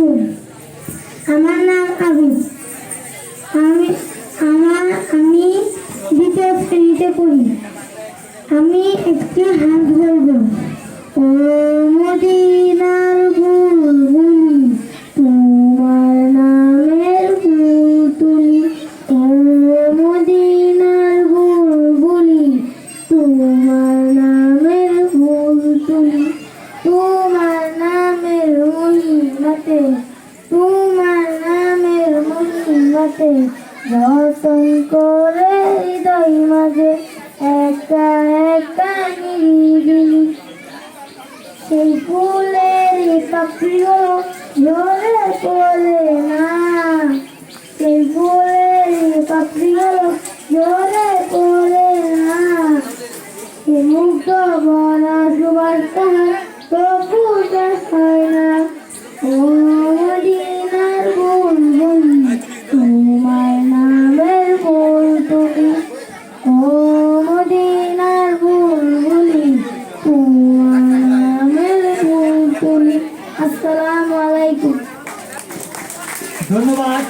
আলাইকুম। আমার নাম আবিদ। আমি আমি দ্বিতীয় শ্রেণীতে পড়ি। আমি একটি হাত বলবো। ও মদিনার বুলবুলি, তোমার নামের ফুল তুলি। ও মদিনার বুলবুলি, তোমার নামের ফুল তুলি। তোমার নামের মহিমাতে, তোমার নামের মহিমাতে রতন করে হৃদয় মাঝে একা একা নিরিবিলি। সেই ফুলের পাপড়িগুলো ঝরে পড়ে না, সেই ফুলের পাপড়িগুলো ঝরে পড়ে না। সে মুগ্ধ ভরা সুবাস তাহার তবু দেখায় না। ও মদিনার বুলবুলি, তোমার নামের ফুল তুলি। ও মদিনার বুলবুলি, তোমার নামের ফুল তুলি। আসসালামু আলাইকুম। ধন্যবাদ।